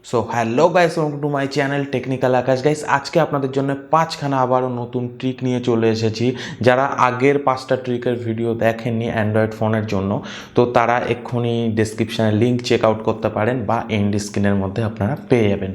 So hello guys, welcome to my channel technical Akash. Guys, আজকে আপনাদের জন্য পাঁচখানা আবারও নতুন ট্রিক নিয়ে চলে এসেছি। যারা আগের পাঁচটা ট্রিকের ভিডিও দেখেননি অ্যান্ড্রয়েড ফোনের জন্য, তো তারা এক্ষুনি ডিসক্রিপশানে লিঙ্ক চেক আউট করতে পারেন বা এন্ড স্ক্রিনের মধ্যে আপনারা পেয়ে যাবেন।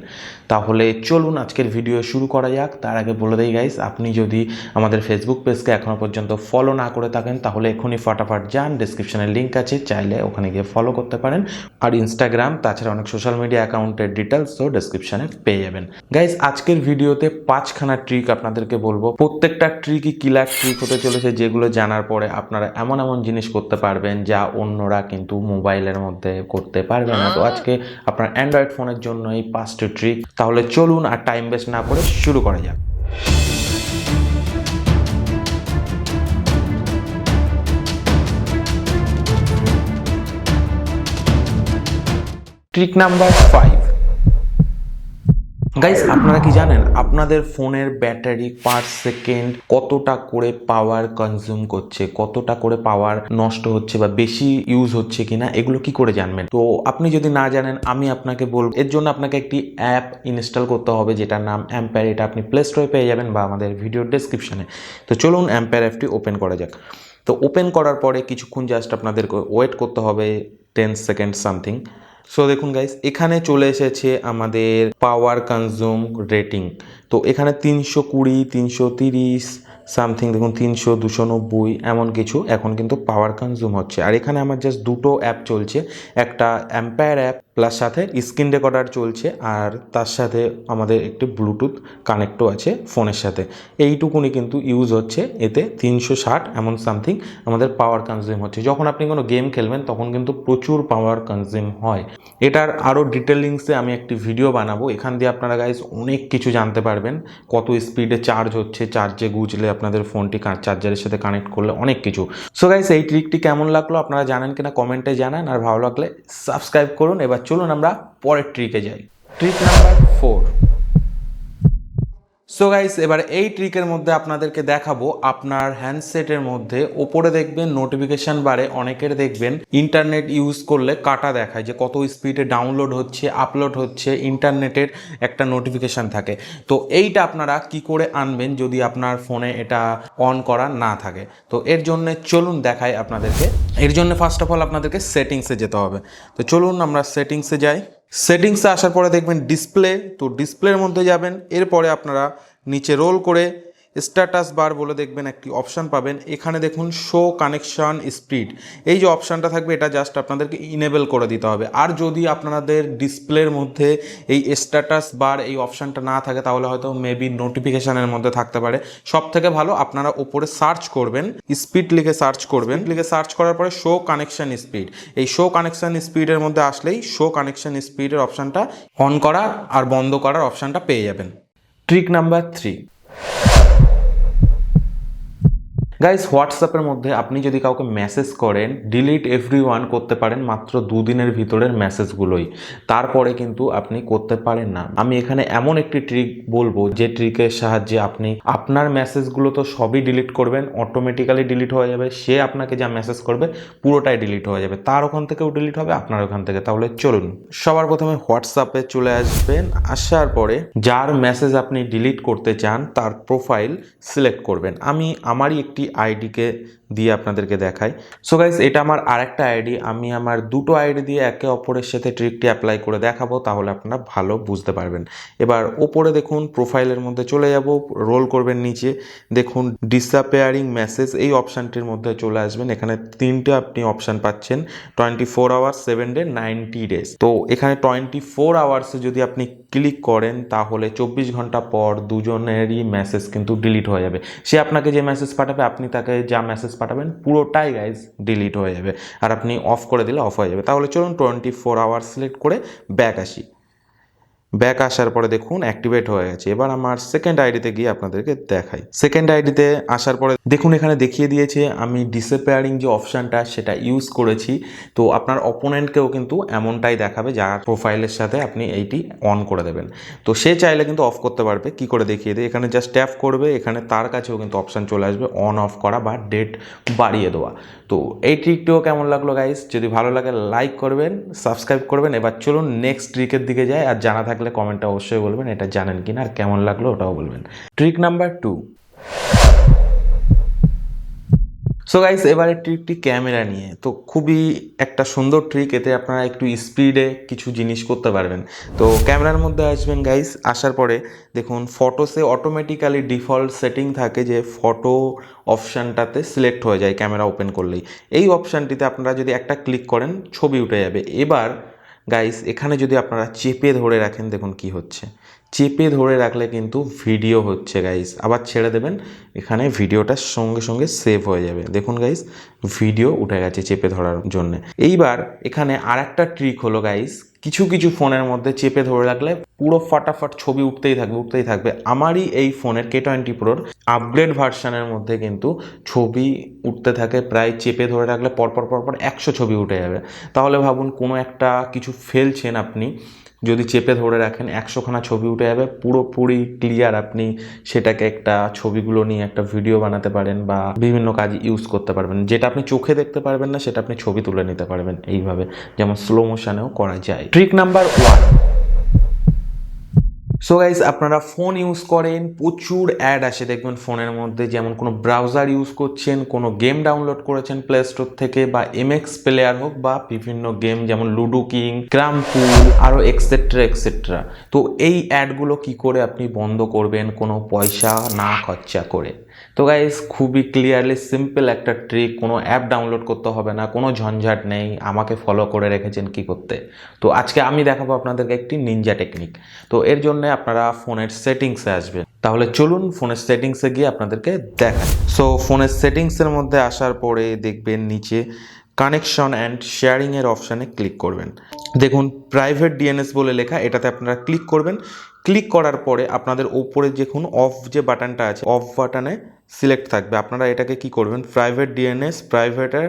তাহলে চলুন আজকের ভিডিও শুরু করা যাক। তার আগে বলে দেই গাইস, আপনি যদি আমাদের ফেসবুক পেজকে এখনও পর্যন্ত ফলো না করে থাকেন তাহলে এক্ষুনি ফটাফট যান, ডিসক্রিপশানে লিঙ্ক আছে, চাইলে ওখানে গিয়ে ফলো করতে পারেন। আর ইনস্টাগ্রাম, তাছাড়া অনেক সোশ্যাল মিডিয়া অ্যাকাউন্টের ডিটেলসও ডেসক্রিপশনে পেয়ে যাবেন। গাইজ, আজকের ভিডিওতে পাঁচখানা ট্রিক আপনাদেরকে বলবো। প্রত্যেকটা ট্রিকই কিলার ট্রিক হতে চলেছে, যেগুলো জানার পরে আপনারা এমন এমন জিনিস করতে পারবেন যা অন্যরা কিন্তু মোবাইলের মধ্যে করতে পারবে না। তো আজকে আপনার অ্যান্ড্রয়েড ফোনের জন্য এই পাঁচটি ট্রিক। তাহলে চলুন আর টাইম ওয়েস্ট না করে শুরু করা যাক। Trick number 5। গাইস, আপনারা কি জানেন আপনাদের ফোনের ব্যাটারি পার সেকেন্ড কতটা করে পাওয়ার কনজিউম করছে, কতটা করে পাওয়ার নষ্ট হচ্ছে বা বেশি ইউজ হচ্ছে কিনা, এগুলো কি করে জানবেন? তো আপনি যদি না জানেন, আমি আপনাকে বলবো, এর জন্য আপনাকে একটি অ্যাপ ইনস্টল করতে হবে যেটার নাম অ্যাম্পায়ার। এটা আপনি প্লে স্টোরে পেয়ে যাবেন বা আমাদের ভিডিওর ডেসক্রিপশনে। তো চলুন অ্যাম্পায়ার অ্যাপটি ওপেন করা যাক। তো ওপেন করার পরে কিছুক্ষণ জাস্ট আপনাদেরকে ওয়েট করতে হবে, 10 সেকেন্ড সামথিং। সো দেখুন গাইস, এখানে চলে এসেছে আমাদের পাওয়ার কনজিউম রেটিং। তো এখানে 320, 330 সামথিং, দেখুন 300, 290 এমন কিছু এখন কিন্তু পাওয়ার কনজিউম হচ্ছে। আর এখানে আমার জাস্ট দুটো অ্যাপ চলছে, একটা অ্যাম্পায়ার অ্যাপ প্লাস সাথে স্ক্রিন রেকর্ডার চলছে, আর তার সাথে আমাদের একটি ব্লুটুথ কানেক্টও আছে ফোনের সাথে। এইটুকুনি কিন্তু ইউজ হচ্ছে, এতে 360 এমন সামথিং আমাদের পাওয়ার কনজিউম হচ্ছে। যখন আপনি কোনো গেম খেলবেন তখন কিন্তু প্রচুর পাওয়ার কনজিউম হয়। এটার আরও ডিটেলিংসে আমি একটি ভিডিও বানাবো, এখান দিয়ে আপনারা গাইজ অনেক কিছু জানতে পারবেন। কত স্পিডে চার্জ হচ্ছে, চার্জে গুজলে আপনাদের ফোনটি চার্জারের সাথে কানেক্ট করলে অনেক কিছু। সো গাইজ, এই ট্রিকটি কেমন লাগলো আপনারা জানেন কিনা কমেন্টে জানান, আর ভালো লাগলে সাবস্ক্রাইব করুন। এবার চলুন আমরা পরের ট্রিকে যাই। Trick number 4। সো গাইস, এবার এই ট্রিকের মধ্যে আপনাদেরকে দেখাবো, আপনার হ্যান্ডসেটের মধ্যে ওপরে দেখবেন নোটিফিকেশন বারে অনেকের দেখবেন ইন্টারনেট ইউজ করলে কাটা দেখায়, যে কত স্পিডে ডাউনলোড হচ্ছে, আপলোড হচ্ছে, ইন্টারনেটের একটা নোটিফিকেশান থাকে। তো এইটা আপনারা কি করে আনবেন যদি আপনার ফোনে এটা অন করা না থাকে? তো এর জন্য চলুন দেখাই আপনাদেরকে। এর জন্য ফার্স্ট অফ অল আপনাদেরকে সেটিংসে যেতে হবে। তো চলুন আমরা সেটিংসে যাই। সেটিংসে আসার পরে দেখবেন ডিসপ্লে, তো ডিসপ্লের মধ্যে যাবেন। এরপরে আপনারা নিচে রোল করে স্ট্যাটাস বার বলে দেখবেন একটি অপশান পাবেন। এখানে দেখুন শো কানেকশন স্পিড, এই যে অপশানটা থাকবে এটা জাস্ট আপনাদেরকে ইনেবল করে দিতে হবে। আর যদি আপনাদের ডিসপ্লের মধ্যে এই স্ট্যাটাস বার এই অপশানটা না থাকে তাহলে হয়তো মেবি নোটিফিকেশানের মধ্যে থাকতে পারে। সব থেকে ভালো আপনারা ওপরে সার্চ করবেন, স্পিড লিখে সার্চ করবেন, লিখে সার্চ করার পরে শো কানেকশন স্পিড, এই শো কানেকশন স্পিডের মধ্যে আসলেই শো কানেকশন স্পিডের অপশানটা অন করা আর বন্ধ করার অপশানটা পেয়ে যাবেন। Trick number 3। গাইস, হোয়াটসঅ্যাপের মধ্যে আপনি যদি কাউকে মেসেজ করেন, ডিলিট এভরিওয়ান করতে পারেন মাত্র 2 দিনের ভিতরের মেসেজগুলোই, তারপরে কিন্তু আপনি করতে পারেন না। আমি এখানে এমন একটি ট্রিক বলবো যে ট্রিকের সাহায্যে আপনি আপনার মেসেজগুলো তো সবই ডিলিট করবেন, অটোমেটিক্যালি ডিলিট হয়ে যাবে। সে আপনাকে যা মেসেজ করবে পুরোটাই ডিলিট হয়ে যাবে, তার ওখান থেকেও ডিলিট হবে, আপনার ওখান থেকে। তাহলে চলুন সবার প্রথমে হোয়াটসঅ্যাপে চলে আসবেন। আসার পরে যার মেসেজ আপনি ডিলিট করতে চান তার প্রোফাইল সিলেক্ট করবেন। আমি আমারই একটি আইডিকে দিয়ে আপনাদেরকে দেখাই। সো গাইস, এটা আমার আরেকটা আইডি, আমি আমার দুটো আইডি দিয়ে একে অপরের সাথে ট্রিকটি অ্যাপ্লাই করে দেখাবো, তাহলে আপনারা ভালো বুঝতে পারবেন। এবার ওপরে দেখুন প্রোফাইলের মধ্যে চলে যাব, রোল করবেন নিচে, দেখুন ডিসঅ্যাপিয়ারিং মেসেজ, এই অপশানটির মধ্যে চলে আসবেন। এখানে তিনটে আপনি অপশান পাচ্ছেন, 24 আওয়ার্স, 7 ডে, 90 ডেজ। তো এখানে 24 আওয়ার্সে যদি আপনি ক্লিক করেন তাহলে 24 ঘন্টা পর দুজনেরই মেসেজ কিন্তু ডিলিট হয়ে যাবে। সে আপনাকে যে মেসেজ পাঠাবে, আপনি তাকে যা মেসেজ পাঠাবেন, পুরোটাই গাইজ ডিলিট হয়ে যাবে, আর আপনি অফ করে দিলে অফ হয়ে যাবে। তাহলে চলুন 24 আওয়ার্স সিলেক্ট করে ব্যাক আসি। ব্যাক আসার পরে দেখুন অ্যাক্টিভেট হয়ে গেছে। এবার আমার সেকেন্ড আইডিতে গিয়ে আপনাদেরকে দেখাই। সেকেন্ড আইডিতে আসার পরে দেখুন এখানে দেখিয়ে দিয়েছে আমি ডিসঅ্যাপিয়ারিং যে অপশানটা সেটা ইউজ করেছি। তো আপনার অপোনেন্টকেও কিন্তু এমনটাই দেখাবে যার প্রোফাইলের সাথে আপনি এইটি অন করে দেবেন। তো সে চাইলে কিন্তু অফ করতে পারবে। কি করে দেখিয়ে দিই, এখানে জাস্ট ট্যাপ করবে, এখানে তার কাছেও কিন্তু অপশান চলে আসবে অন অফ করা বা ডেট বাড়িয়ে দেওয়া। তো এই ট্রিকটিও কেমন লাগলো গাইস, যদি ভালো লাগে লাইক করবেন, সাবস্ক্রাইব করবেন। এবার চলুন নেক্সট ট্রিকের দিকে যাই, আর জানা থাকলে কমেন্টে অবশ্যই বলবেন এটা জানেন কিনা আর কেমন লাগলো ওটাও বলবেন। Trick number 2। সো গাইস এবারে ট্রিকটি ক্যামেরা নিয়ে। তো খুবই একটা সুন্দর ট্রিক, এতে আপনারা একটু স্পিডে কিছু জিনিস করতে পারবেন। তো ক্যামেরার মধ্যে আসবেন গাইস, আসার পরে দেখুন ফটোসে অটোমেটিক্যালি ডিফল্ট সেটিং থাকে যে ফটো অপশানটাতে সিলেক্ট হয়ে যায় ক্যামেরা ওপেন করলেই। এই অপশানটিতে আপনারা যদি একটা ক্লিক করেন ছবি উঠে যাবে। এবার গাইস এখানে যদি আপনারা চেপে ধরে রাখেন দেখুন কি হচ্ছে, চেপে ধরে রাখলে কিন্তু ভিডিও হচ্ছে গাইস। আবার ছেড়ে দেবেন, এখানে ভিডিওটার সঙ্গে সঙ্গে সেভ হয়ে যাবে। দেখুন গাইস ভিডিও উঠে গেছে চেপে ধরার জন্য। এইবার এখানে আর একটা ট্রিক হলো গাইস, কিছু কিছু ফোনের মধ্যে চেপে ধরে রাখলে পুরো ফাটাফাট ছবি উঠতেই থাকবে উঠতেই থাকবে। আমারই এই ফোনের K20 Proর আপগ্রেড ভার্সানের মধ্যে কিন্তু ছবি উঠতে থাকে, প্রায় চেপে ধরে রাখলে পরপর পরপর 100 ছবি উঠে যাবে। তাহলে ভাবুন কোনো একটা কিছু ফেলছেন আপনি, যদি চেপে ধরে রাখেন 100খানা ছবি উঠে যাবে পুরোপুরি ক্লিয়ার। আপনি সেটাকে একটা ছবিগুলো নিয়ে একটা ভিডিও বানাতে পারেন বা বিভিন্ন কাজ ইউজ করতে পারবেন। যেটা আপনি চোখে দেখতে পারবেন না সেটা আপনি ছবি তুলে নিতে পারবেন এইভাবে, যেমন স্লো মোশনেও করা যায়। Trick number 1। সো গাইজ আপনারা ফোন ইউজ করেন, প্রচুর অ্যাড আসে দেখবেন ফোনের মধ্যে, যেমন কোনো ব্রাউজার ইউজ করছেন, কোনো গেম ডাউনলোড করেছেন প্লে স্টোর থেকে বা এমএক্স প্লেয়ার হোক বা বিভিন্ন গেম যেমন লুডো কিং, ক্রাম পুল আরও এক্সেট্রা এক্সেট্রা। তো এই অ্যাডগুলো কি করে আপনি বন্ধ করবেন কোনো পয়সা না খরচা করে? তো গাইজ খুবই ক্লিয়ারলি সিম্পল একটা ট্রিক, কোনো অ্যাপ ডাউনলোড করতে হবে না, কোনো ঝঞ্ঝাট নেই। আমাকে ফলো করে রেখেছেন কি করতে, তো আজকে আমি দেখাবো আপনাদেরকে একটি নিনজা টেকনিক। তো এর জন্য আপনারা ফোনের সেটিংসে আসবেন। তাহলে চলুন ফোনের সেটিংসে গিয়ে আপনাদেরকে দেখাই। সো ফোনের সেটিংসের মধ্যে আসার পরে দেখবেন নিচে কানেকশন অ্যান্ড শেয়ারিংয়ের অপশানে ক্লিক করবেন। দেখুন প্রাইভেট ডিএনএস বলে লেখা, এটাতে আপনারা ক্লিক করবেন। ক্লিক করার পরে আপনাদের ওপরে দেখুন অফ যে বাটনটা আছে, অফ বাটনে সিলেক্ট থাকবে। আপনারা এটাকে কি করবেন, প্রাইভেট ডিএনএস প্রাইভেটের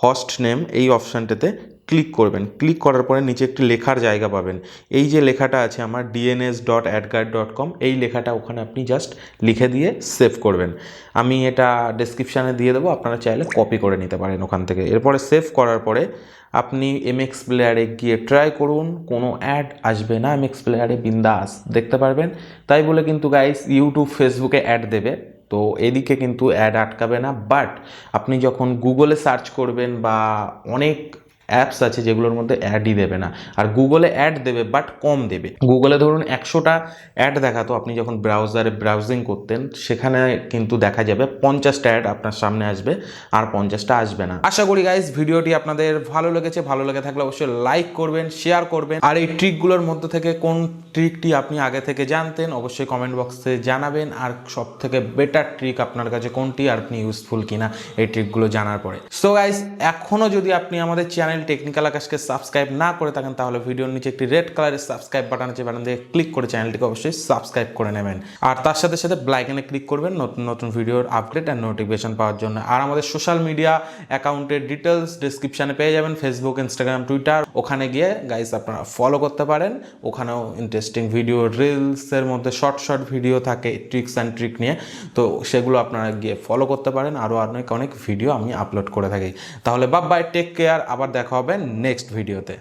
হোস্ট নেম এই অপশানটাতে ক্লিক করবেন। ক্লিক করার পরে নিচে একটি লেখার জায়গা পাবেন। এই যে লেখাটা আছে আমার dns.adguard.com, এই লেখাটা ওখানে আপনি জাস্ট লিখে দিয়ে সেভ করবেন। আমি এটা ডেসক্রিপশানে দিয়ে দেবো, আপনারা চাইলে কপি করে নিতে পারেন ওখান থেকে। এরপরে সেভ করার পরে আপনি এমএক্স প্লেয়ারে গিয়ে ট্রাই করুন, কোনো অ্যাড আসবে না এমএক্স প্লেয়ারে, বিন্দাস দেখতে পারবেন। তাই বলে কিন্তু গাইস ইউটিউব ফেসবুকে অ্যাড দেবে, তো এদিকে কিন্তু অ্যাড আটকাবে না। বাট আপনি যখন গুগলে সার্চ করবেন বা অনেক অ্যাপস আছে যেগুলোর মধ্যে অ্যাডই দেবে না, আর গুগলে অ্যাড দেবে বাট কম দেবে। গুগলে ধরুন 100টা অ্যাড দেখাতো, আপনি যখন ব্রাউজারে ব্রাউজিং করতেন সেখানে কিন্তু দেখা যাবে 50টা অ্যাড আপনার সামনে আসবে আর 50টা আসবে না। আশা করি গাইস ভিডিওটি আপনাদের ভালো লেগেছে, ভালো লেগে থাকলে অবশ্যই লাইক করবেন, শেয়ার করবেন। আর এই ট্রিকগুলোর মধ্যে থেকে কোন ট্রিকটি আপনি আগে থেকে জানতেন অবশ্যই কমেন্ট বক্সে জানাবেন। আর সব থেকে বেটার ট্রিক আপনার কাছে কোনটি আর আপনি ইউজফুল কিনা এই ট্রিকগুলো জানার পরে। সো গাইস এখনও যদি আপনি আমাদের চ্যানেল টেকনিক্যাল আকাশকে সাবস্ক্রাইব না করে থাকেন তাহলে ভিডিওর নিচে একটি রেড কালারের সাবস্ক্রাইব বাটন আছে, বাটন দিয়ে ক্লিক করে চ্যানেলটিকে অবশ্যই সাবস্ক্রাইব করে নেবেন। আর তার সাথে সাথে বেল আইকনে ক্লিক করবেন নতুন নতুন ভিডিওর আপডেট আর নোটিফিকেশন পাওয়ার জন্য। আর আমাদের সোশ্যাল মিডিয়া অ্যাকাউন্টের ডিটেলস ডিসক্রিপশানে পেয়ে যাবেন, ফেসবুক, ইনস্টাগ্রাম, টুইটার। ওখানে গিয়ে গাইস আপনারা ফলো করতে পারেন। ওখানেও ইন্টারেস্টিং ভিডিও, রিলসের মধ্যে শর্ট শর্ট ভিডিও থাকে ট্রিক্স অ্যান্ড ট্রিক নিয়ে, তো সেগুলো আপনারা গিয়ে ফলো করতে পারেন। আরও অনেক অনেক ভিডিও আমি আপলোড করে থাকি। তাহলে বাই বাই, টেক কেয়ার, আবার দেখা হবে নেক্সট ভিডিওতে।